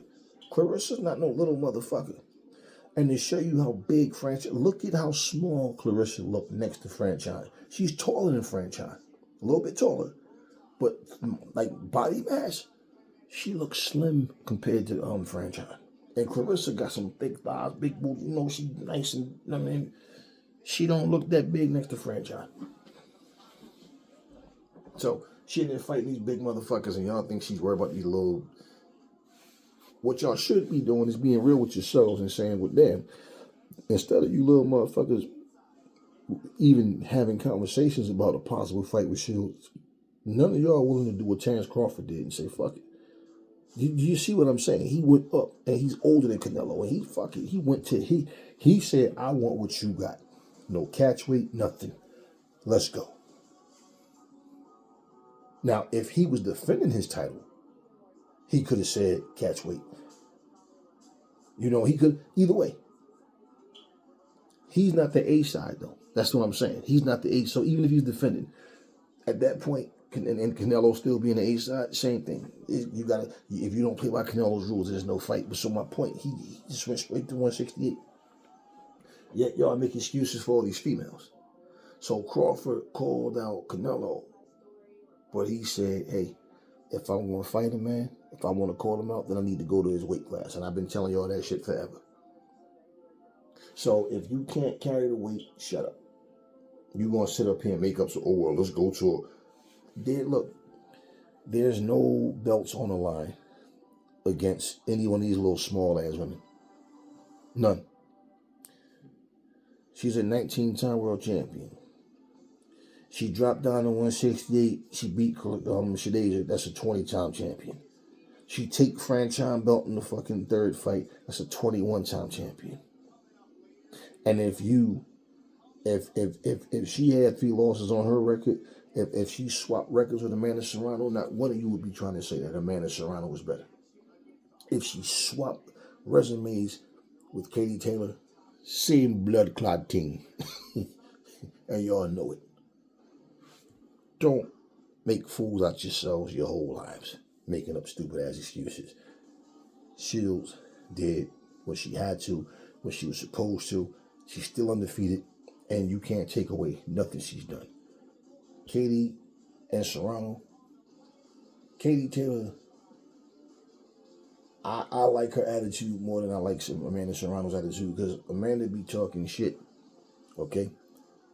Claressa's not no little motherfucker. And to show you how big Franchon, look at how small Claressa looked next to Franchon. She's taller than Franchon, a little bit taller, but like body mass, she looks slim compared to Franchon. And Claressa got some thick thighs, big booty. You know, she's nice and I mean, she don't look that big next to Franchon. So she in there fighting these big motherfuckers, and y'all think she's worried about these little. What y'all should be doing is being real with yourselves and saying, well, damn, instead of you little motherfuckers even having conversations about a possible fight with Shields, none of y'all are willing to do what Terrence Crawford did and say, fuck it. Do you see what I'm saying? He went up, and he's older than Canelo, and he went to, he said, I want what you got. No catch weight, nothing. Let's go. Now, if he was defending his title, he could have said catch weight. You know, he could, either way. He's not the A side, though. That's what I'm saying. He's not the A. So even if he's defending, at that point, and Canelo still being the A side, same thing. You gotta, if you don't play by Canelo's rules, there's no fight. But so my point, he just went straight to 168. Yet y'all make excuses for all these females. So Crawford called out Canelo, but he said, hey, if I want to fight him, man, if I want to call him out, then I need to go to his weight class. And I've been telling y'all that shit forever. So if you can't carry the weight, shut up. You're going to sit up here and make up, so, oh, well, let's go to look, there's no belts on the line against any one of these little small-ass women. None. She's a 19-time world champion. She dropped down to 168. She beat Shadeza. That's a 20-time champion. She take Franchon belt in the fucking third fight. That's a 21-time champion. And if she had 3 losses on her record, if she swapped records with Amanda Serrano, not one of you would be trying to say that Amanda Serrano was better. If she swapped resumes with Katie Taylor, same blood clot team. And y'all know it. Don't make fools out yourselves your whole lives, making up stupid ass excuses. Shields did what she had to, what she was supposed to. She's still undefeated, and you can't take away nothing she's done. Katie and Serrano, Katie Taylor, I like her attitude more than I like Amanda Serrano's attitude, because Amanda be talking shit, okay?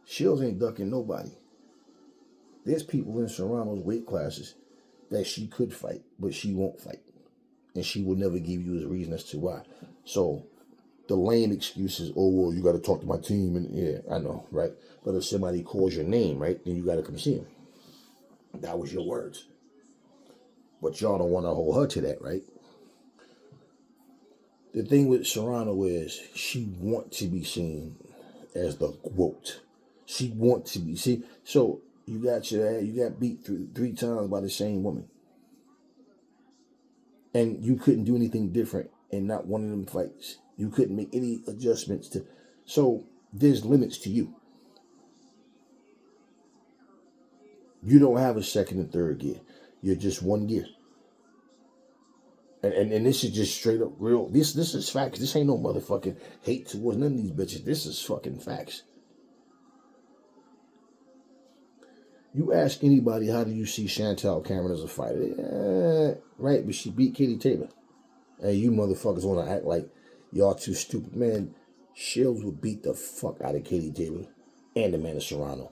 Shields ain't ducking nobody. There's people in Serrano's weight classes that she could fight, but she won't fight. And she will never give you a reason as to why. So the lame excuses, oh, well, you got to talk to my team. And yeah, I know, right? But if somebody calls your name, right, then you got to come see him. That was your words. But y'all don't want to hold her to that, right? The thing with Serrano is she wants to be seen as the GOAT. She wants to be seen. So you got beat three times by the same woman. And you couldn't do anything different in not one of them fights. You couldn't make any adjustments to. So there's limits to you. You don't have a second and third gear. You're just one gear. And this is just straight up real. This is facts. This ain't no motherfucking hate towards none of these bitches. This is fucking facts. You ask anybody, how do you see Chantel Cameron as a fighter? Right, but she beat Katie Taylor. And you motherfuckers want to act like y'all too stupid. Man, Shields would beat the fuck out of Katie Taylor and Amanda Serrano.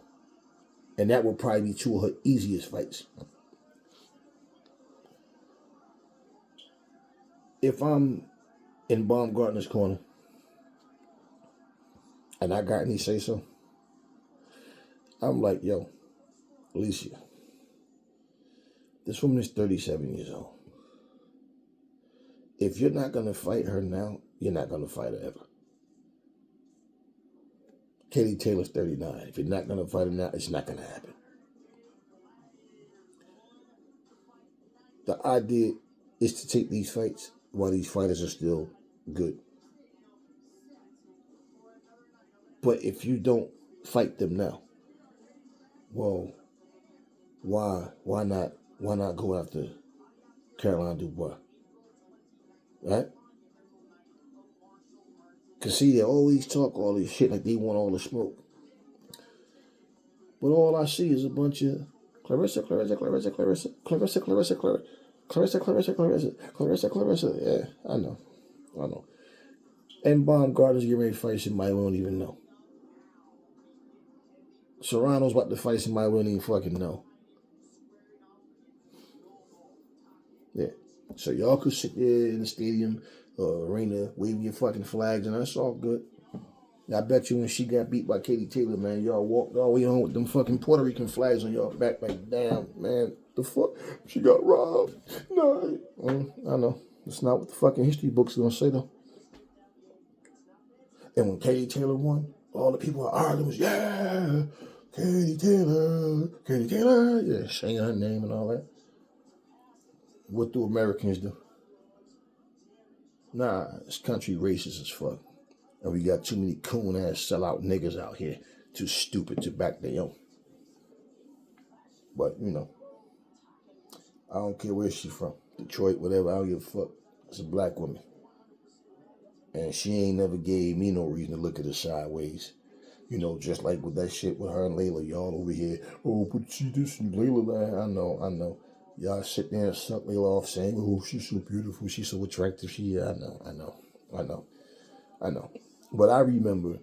And that would probably be two of her easiest fights. If I'm in Baumgartner's corner and I got any say so, I'm like, yo, Alicia, this woman is 37 years old. If you're not going to fight her now, you're not going to fight her ever. Katie Taylor's 39. If you're not going to fight her now, it's not going to happen. The idea is to take these fights while these fighters are still good. But if you don't fight them now, well, why not go after Caroline Dubois? Right? Because see, they always talk all this shit like they want all the smoke. But all I see is a bunch of Claressa. Yeah, I know. And Baumgartner's getting ready to fight somebody we don't even know. Serrano's about to fight somebody we don't even fucking know. Yeah. So y'all could sit there in the stadium or arena waving your fucking flags and that's all good. I bet you when she got beat by Katie Taylor, man, y'all walked all the way home with them fucking Puerto Rican flags on y'all back like, damn, man, the fuck? She got robbed. No. I know. That's not what the fucking history books are going to say, though. And when Katie Taylor won, all the people are arguing, yeah, Katie Taylor, yeah, saying her name and all that. What do Americans do? Nah, this country racist as fuck. And we got too many coon-ass sellout niggas out here too stupid to back their own. But, you know, I don't care where she's from. Detroit, whatever, I don't give a fuck. It's a black woman. And she ain't never gave me no reason to look at her sideways. You know, just like with that shit with her and Layla. Y'all over here, oh, but she this and Layla that. I know. Y'all sit there and suck Layla off saying, oh, she's so beautiful, she's so attractive. I know. But I remember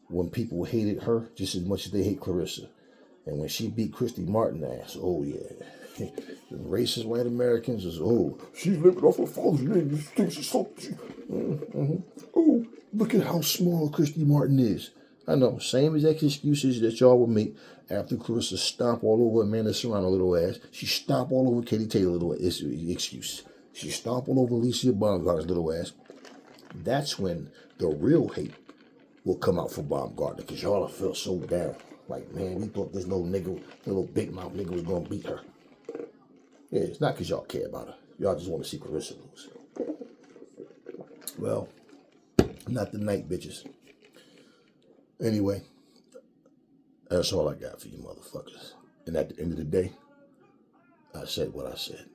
when people hated her just as much as they hate Claressa. And when she beat Christy Martin ass, oh yeah. The racist white Americans is, oh, she's living off her father's name. She's so, oh, look at how small Christy Martin is. I know, same exact excuses that y'all will make after Claressa stomp all over Amanda Serrano little ass. She stomp all over Katie Taylor little ass. It's an excuse. She stomp all over Alicia Baumgartner's little ass. That's when the real hate will come out for Baumgartner, because y'all feel so down. Like, man, we thought this little nigga, little big mouth nigga was going to beat her. Yeah, it's not because y'all care about her. Y'all just want to see Claressa lose. Well, not tonight, bitches. Anyway, that's all I got for you motherfuckers. And at the end of the day, I said what I said.